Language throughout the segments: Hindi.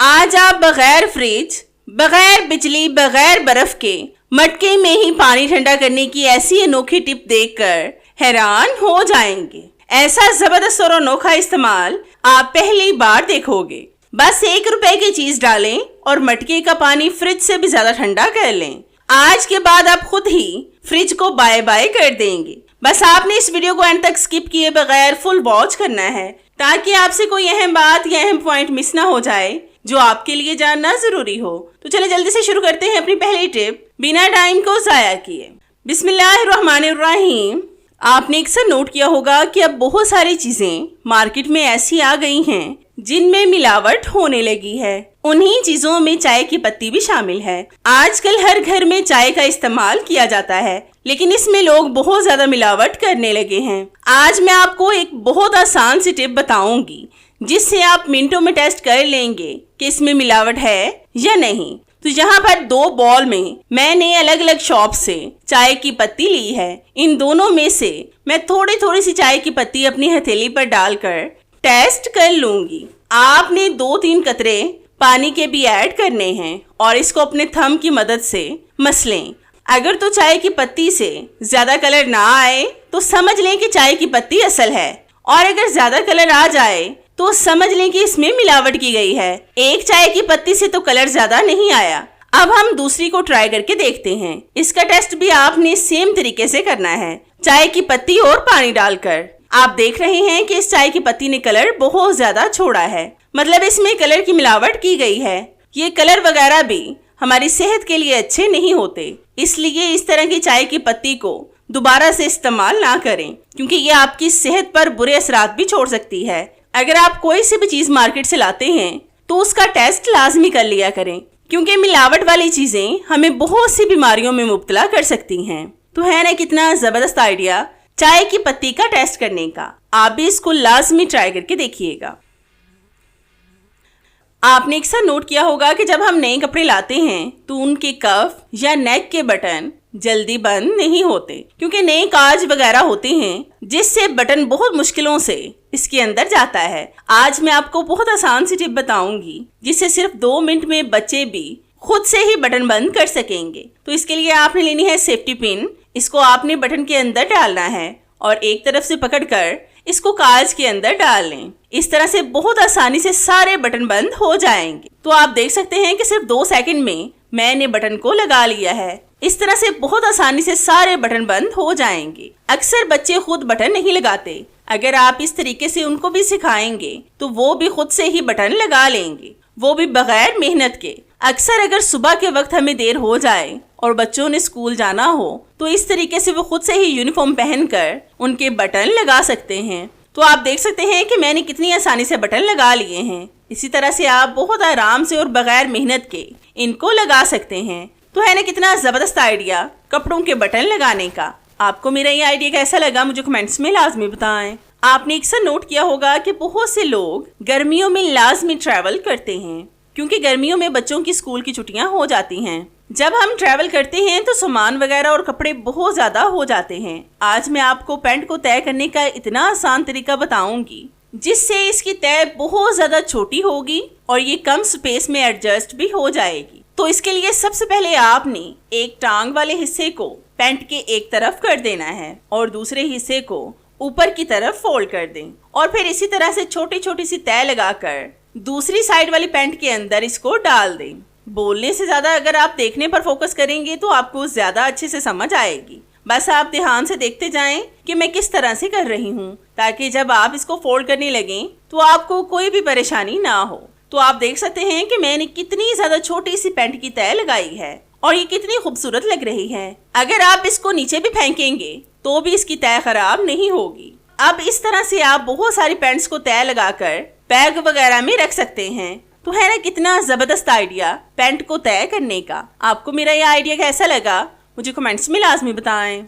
आज आप बगैर फ्रिज, बगैर बिजली, बगैर बर्फ के मटके में ही पानी ठंडा करने की ऐसी अनोखी टिप देखकर हैरान हो जाएंगे। ऐसा जबरदस्त और अनोखा इस्तेमाल आप पहली बार देखोगे। बस 1 रुपए की चीज डालें और मटके का पानी फ्रिज से भी ज्यादा ठंडा कर लें। आज के बाद आप खुद ही फ्रिज को बाय बाय कर देंगे। बस आपने इस वीडियो को एंड तक स्किप किए बगैर फुल वॉच करना है ताकि आपसे कोई अहम बात या अहम पॉइंट मिस ना हो जाए जो आपके लिए जानना जरूरी हो। तो चले जल्दी से शुरू करते हैं अपनी पहली टिप बिना टाइम को जाया किए। बिस्मिल्लाहिर्रहमानिर्रहीम। आपने अक्सर नोट किया होगा कि अब बहुत सारी चीजें मार्केट में ऐसी आ गई हैं जिनमें मिलावट होने लगी है। उन्हीं चीजों में चाय की पत्ती भी शामिल है। आजकल हर घर में चाय का इस्तेमाल किया जाता है, लेकिन इसमें लोग बहुत ज्यादा मिलावट करने लगे हैं। आज मैं आपको एक बहुत आसान सी टिप बताऊंगी जिससे आप मिनटों में टेस्ट कर लेंगे कि इसमें मिलावट है या नहीं। तो यहाँ पर 2 बॉल में मैंने अलग अलग शॉप से चाय की पत्ती ली है। इन दोनों में से मैं थोड़ी थोड़ी सी चाय की पत्ती अपनी हथेली पर डालकर टेस्ट कर लूंगी। आपने 2-3 कतरे पानी के भी ऐड करने हैं और इसको अपने थंब की मदद से मस लें। अगर तो चाय की पत्ती से ज्यादा कलर ना आए तो समझ लें कि चाय की पत्ती असल है, और अगर ज्यादा कलर आ जाए तो समझ लें कि इसमें मिलावट की गई है। एक चाय की पत्ती से तो कलर ज्यादा नहीं आया। अब हम दूसरी को ट्राई करके देखते हैं। इसका टेस्ट भी आपने सेम तरीके से करना है, चाय की पत्ती और पानी डालकर। आप देख रहे हैं कि इस चाय की पत्ती ने कलर बहुत ज्यादा छोड़ा है, मतलब इसमें कलर की मिलावट की गई है। ये कलर वगैरह भी हमारी सेहत के लिए अच्छे नहीं होते, इसलिए इस तरह की चाय की पत्ती को दोबारा से इस्तेमाल ना करें, क्योंकि ये आपकी सेहत पर बुरे असरात भी छोड़ सकती है। अगर आप कोई सी भी चीज मार्केट से लाते हैं तो उसका टेस्ट लाजमी कर लिया करें, क्योंकि मिलावट वाली चीजें हमें बहुत सी बीमारियों में मुब्तला कर सकती हैं। तो है ना कितना जबरदस्त आइडिया चाय की पत्ती का टेस्ट करने का। आप भी इसको लाजमी ट्राई करके देखिएगा। आपने अक्सर नोट किया होगा कि जब हम नए कपड़े लाते हैं तो उनके कफ या नेक के बटन जल्दी बंद नहीं होते, क्योंकि नए काज वगैरह होते हैं जिससे बटन बहुत मुश्किलों से इसके अंदर जाता है। आज मैं आपको बहुत आसान सी टिप बताऊंगी जिससे सिर्फ 2 मिनट में बच्चे भी खुद से ही बटन बंद कर सकेंगे। तो इसके लिए आपने लेनी है सेफ्टी पिन। इसको आपने बटन के अंदर डालना है और एक तरफ से पकड़कर इसको काज के अंदर डाल लें। इस तरह से बहुत आसानी से सारे बटन बंद हो जाएंगे। तो आप देख सकते हैं कि सिर्फ 2 सेकंड में मैंने बटन को लगा लिया है। इस तरह से बहुत आसानी से सारे बटन बंद हो जाएंगे। अक्सर बच्चे खुद बटन नहीं लगाते। अगर आप इस तरीके से उनको भी सिखाएंगे तो वो भी खुद से ही बटन लगा लेंगे, वो भी बगैर मेहनत के। अक्सर अगर सुबह के वक्त हमें देर हो जाए और बच्चों ने स्कूल जाना हो तो इस तरीके से वो खुद से ही यूनिफॉर्म पहनकर उनके बटन लगा सकते हैं। तो आप देख सकते हैं कि मैंने कितनी आसानी से बटन लगा लिए हैं। इसी तरह से आप बहुत आराम से और बगैर मेहनत के इनको लगा सकते हैं। तो है ना कितना जबरदस्त आइडिया कपड़ों के बटन लगाने का। आपको मेरा ये आइडिया कैसा लगा मुझे कमेंट्स में लाजमी बताएं। आपने अक्सर नोट किया होगा कि बहुत से लोग गर्मियों में लाजमी ट्रैवल करते हैं, क्योंकि गर्मियों में बच्चों की स्कूल की छुट्टियां हो जाती हैं। जब हम ट्रैवल करते हैं तो सामान वगैरह और कपड़े बहुत ज्यादा हो जाते हैं। आज मैं आपको पैंट को तय करने का इतना आसान तरीका बताऊंगी जिससे इसकी तय बहुत ज्यादा छोटी होगी और ये कम स्पेस में एडजस्ट भी हो जाएगी। तो इसके लिए सबसे पहले आपने एक टांग वाले हिस्से को पैंट के एक तरफ कर देना है और दूसरे हिस्से को ऊपर की तरफ फोल्ड कर दें, और फिर इसी तरह से छोटी छोटी सी तय लगाकर दूसरी साइड वाली पैंट के अंदर इसको डाल दें। बोलने से ज्यादा अगर आप देखने पर फोकस करेंगे तो आपको ज्यादा अच्छे से समझ आएगी। बस आप ध्यान से देखते जाएं कि मैं किस तरह से कर रही हूँ, ताकि जब आप इसको फोल्ड करने लगें तो आपको कोई भी परेशानी ना हो। तो आप देख सकते हैं कि मैंने कितनी ज्यादा छोटी सी पैंट की तय लगाई है और ये कितनी खूबसूरत लग रही है। अगर आप इसको नीचे भी फेंकेंगे तो भी इसकी तय खराब नहीं होगी। अब इस तरह से आप बहुत सारी पैंट्स को तय लगाकर बैग वगैरह में रख सकते हैं। तो है ना कितना जबरदस्त आइडिया पैंट को तय करने का। आपको मेरा ये आइडिया कैसा लगा मुझे कमेंट्स में लाजमी बताएं।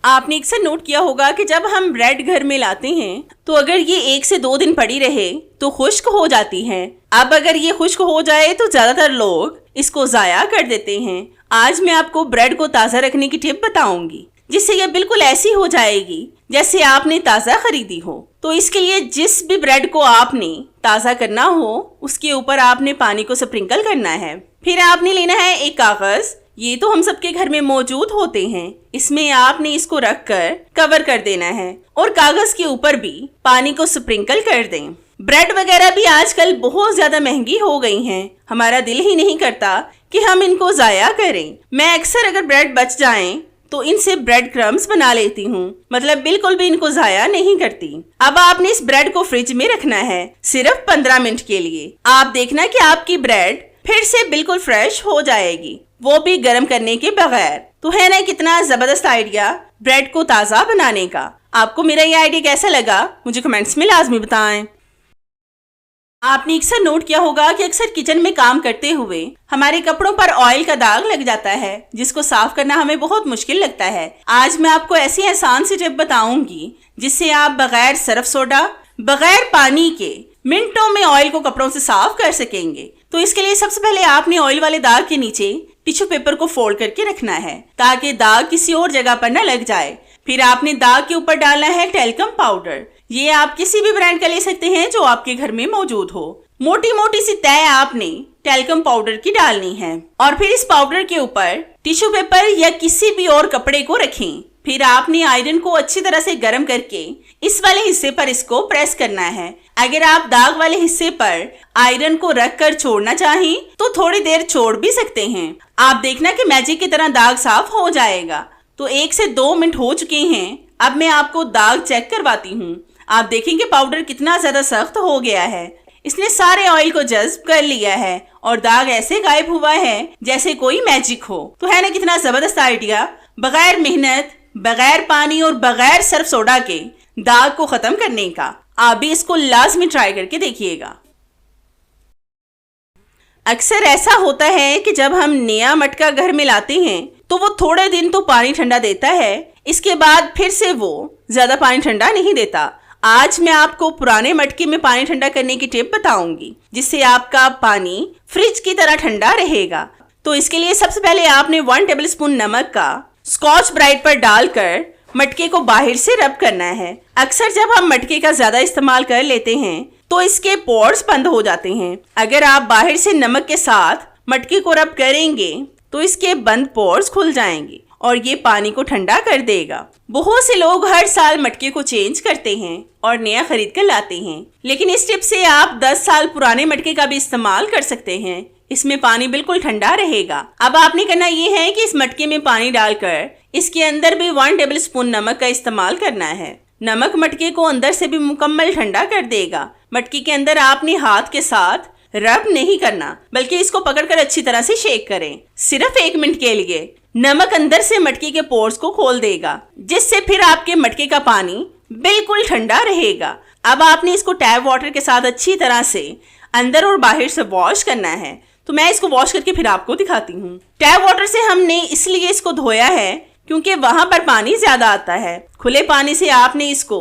आपने अक्सर नोट किया होगा कि जब हम ब्रेड घर में लाते हैं तो अगर ये 1 से 2 दिन पड़ी रहे तो खुश्क हो जाती है। अब अगर ये खुश्क हो जाए तो ज्यादातर लोग इसको जाया कर देते हैं। आज मैं आपको ब्रेड को ताज़ा रखने की टिप बताऊंगी जिससे ये बिल्कुल ऐसी हो जाएगी जैसे आपने ताज़ा खरीदी हो। तो इसके लिए जिस भी ब्रेड को आपने ताज़ा करना हो उसके ऊपर आपने पानी को स्प्रिंकल करना है। फिर आपने लेना है एक कागज, ये तो हम सबके घर में मौजूद होते हैं। इसमें आपने इसको रख कर कवर कर देना है और कागज के ऊपर भी पानी को स्प्रिंकल कर दें। ब्रेड वगैरह भी आजकल बहुत ज्यादा महंगी हो गई हैं। हमारा दिल ही नहीं करता कि हम इनको जाया करें। मैं अक्सर अगर ब्रेड बच जाएं तो इनसे ब्रेड क्रम्स बना लेती हूँ, मतलब बिल्कुल भी इनको जाया नहीं करती। अब आपने इस ब्रेड को फ्रिज में रखना है सिर्फ 15 मिनट के लिए। आप देखना कि आपकी ब्रेड फिर से बिल्कुल फ्रेश हो जाएगी, वो भी गर्म करने के बगैर। तो है ना कितना जबरदस्त आइडिया ब्रेड को ताज़ा बनाने का। आपको मेरा ये आइडिया कैसा लगा मुझे कमेंट्स में लाजमी बताएं। आपने अक्सर नोट किया होगा कि अक्सर किचन में काम करते हुए हमारे कपड़ों पर ऑयल का दाग लग जाता है, जिसको साफ करना हमें बहुत मुश्किल लगता है। आज मैं आपको ऐसी आसान सी टिप बताऊंगी जिससे आप बगैर सर्फ सोडा, बगैर पानी के मिनटों में ऑयल को कपड़ों से साफ कर सकेंगे। तो इसके लिए सबसे पहले आपने ऑयल वाले दाग के नीचे टिश्यू पेपर को फोल्ड करके रखना है ताकि दाग किसी और जगह पर न लग जाए। फिर आपने दाग के ऊपर डालना है टेल्कम पाउडर। ये आप किसी भी ब्रांड का ले सकते हैं जो आपके घर में मौजूद हो। मोटी मोटी सी तय आपने टेल्कम पाउडर की डालनी है और फिर इस पाउडर के ऊपर टिश्यू पेपर या किसी भी और कपड़े को रखें। फिर आपने आयरन को अच्छी तरह से गर्म करके इस वाले हिस्से पर इसको प्रेस करना है। अगर आप दाग वाले हिस्से पर आयरन को रख कर छोड़ना चाहें तो थोड़ी देर छोड़ भी सकते हैं। आप देखना कि मैजिक की तरह दाग साफ हो जाएगा। तो 1 से 2 मिनट हो चुके हैं। अब मैं आपको दाग चेक करवाती हूँ। आप देखेंगे पाउडर कितना ज्यादा सख्त हो गया है। इसने सारे ऑयल को जज्ब कर लिया है और दाग ऐसे गायब हुआ है जैसे कोई मैजिक हो। तो है ना कितना जबरदस्त आइडिया बगैर मेहनत, बगैर पानी और बगैर सर्फ सोडा के दाग को खत्म करने का। आप भी इसको लाजमी ट्राई करके देखिएगा। अक्सर ऐसा होता है कि जब हम नया मटका घर में लाते हैं तो वो थोड़े दिन तो पानी ठंडा देता है, इसके बाद फिर से वो ज्यादा पानी ठंडा नहीं देता। आज मैं आपको पुराने मटके में पानी ठंडा करने की टिप बताऊंगी जिससे आपका पानी फ्रिज की तरह ठंडा रहेगा। तो इसके लिए सबसे पहले आपने 1 टेबलस्पून नमक का स्कॉच ब्राइट पर डालकर मटके को बाहर से रब करना है। अक्सर जब हम मटके का ज्यादा इस्तेमाल कर लेते हैं तो इसके पोर्स बंद हो जाते हैं। अगर आप बाहर से नमक के साथ मटके को रब करेंगे तो इसके बंद पोर्स खुल जाएंगे और ये पानी को ठंडा कर देगा। बहुत से लोग हर साल मटके को चेंज करते हैं और नया खरीद कर लाते हैं, लेकिन इस टिप से आप 10 साल पुराने मटके का भी इस्तेमाल कर सकते हैं। इसमें पानी बिल्कुल ठंडा रहेगा। अब आपने करना ये है कि इस मटके में पानी डालकर इसके अंदर भी 1 टेबलस्पून नमक का इस्तेमाल करना है। नमक मटके को अंदर से भी मुकम्मल ठंडा कर देगा। मटके के अंदर आपने हाथ के साथ रब नहीं करना, बल्कि इसको पकड़कर अच्छी तरह से शेक करें सिर्फ 1 मिनट के लिए। नमक अंदर से मटके के पोर्स को खोल देगा, जिससे फिर आपके मटके का पानी बिल्कुल ठंडा रहेगा। अब आपने इसको टैप वाटर के साथ अच्छी तरह से अंदर और बाहर से वॉश करना है। तो मैं इसको वॉश करके फिर आपको दिखाती हूँ। टैप वाटर से हमने इसलिए इसको धोया है क्योंकि वहां पर पानी ज्यादा आता है। खुले पानी से आपने इसको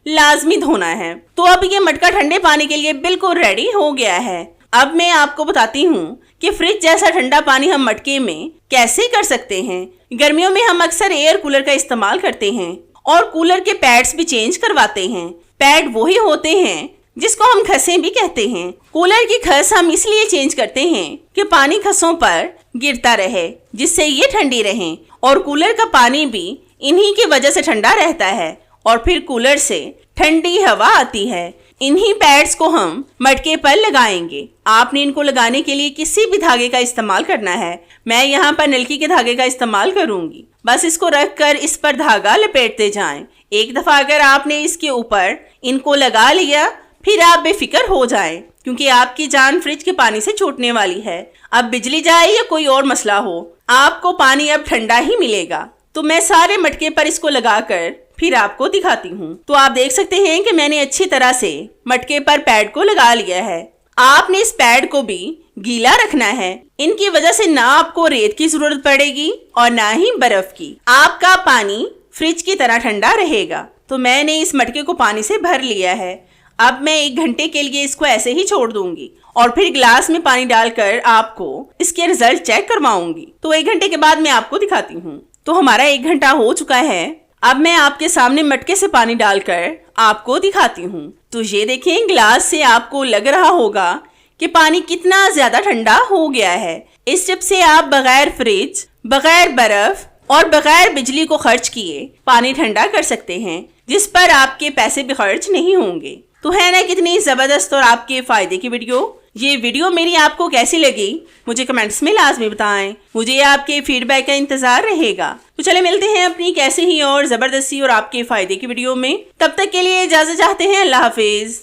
लाजमी धोना है। तो अब ये मटका ठंडे पानी के लिए बिल्कुल रेडी हो गया है। अब मैं आपको बताती हूँ कि फ्रिज जैसा ठंडा पानी हम मटके में कैसे कर सकते हैं। गर्मियों में हम अक्सर एयर कूलर का इस्तेमाल करते हैं और कूलर के पैड्स भी चेंज करवाते हैं। पैड वही होते हैं जिसको हम खसें भी कहते हैं। कूलर की खस हम इसलिए चेंज करते हैं कि पानी खसों पर गिरता रहे, जिससे ये ठंडी रहें और कूलर का पानी भी इन्हीं की वजह से ठंडा रहता है और फिर कूलर से ठंडी हवा आती है। इन्हीं पैड्स को हम मटके पर लगाएंगे। आपने इनको लगाने के लिए किसी भी धागे का इस्तेमाल करना है। मैं यहाँ पर नलकी के धागे का इस्तेमाल करूंगी। बस इसको रखकर इस पर धागा लपेटते जाएं। एक दफा अगर आपने इसके ऊपर इनको लगा लिया फिर आप बेफिक्र हो जाएं, क्योंकि आपकी जान फ्रिज के पानी से छूटने वाली है। अब बिजली जाए या कोई और मसला हो, आपको पानी अब ठंडा ही मिलेगा। तो मैं सारे मटके पर इसको लगाकर फिर आपको दिखाती हूँ। तो आप देख सकते हैं कि मैंने अच्छी तरह से मटके पर पैड को लगा लिया है। आपने इस पैड को भी गीला रखना है। इनकी वजह से ना आपको रेत की जरूरत पड़ेगी और ना ही बर्फ की। आपका पानी फ्रिज की तरह ठंडा रहेगा। तो मैंने इस मटके को पानी से भर लिया है। अब मैं 1 घंटे के लिए इसको ऐसे ही छोड़ दूंगी और फिर गिलास में पानी डालकर आपको इसके रिजल्ट चेक करवाऊंगी। तो 1 घंटे के बाद मैं आपको दिखाती हूँ। तो हमारा 1 घंटा हो चुका है। अब मैं आपके सामने मटके से पानी डालकर आपको दिखाती हूँ। तो ये देखें, ग्लास से आपको लग रहा होगा कि पानी कितना ज्यादा ठंडा हो गया है। इस टिप से आप बगैर फ्रिज, बगैर बर्फ और बगैर बिजली को खर्च किए पानी ठंडा कर सकते हैं, जिस पर आपके पैसे भी खर्च नहीं होंगे। तो है ना कितनी जबरदस्त और आपके फायदे की वीडियो। ये वीडियो मेरी आपको कैसी लगी मुझे कमेंट्स में लाजमी बताएं। मुझे आपके फीडबैक का इंतजार रहेगा। तो चले मिलते हैं अपनी कैसे ही और जबरदस्ती और आपके फायदे की वीडियो में। तब तक के लिए इजाजत चाहते हैं। अल्लाह हाफिज।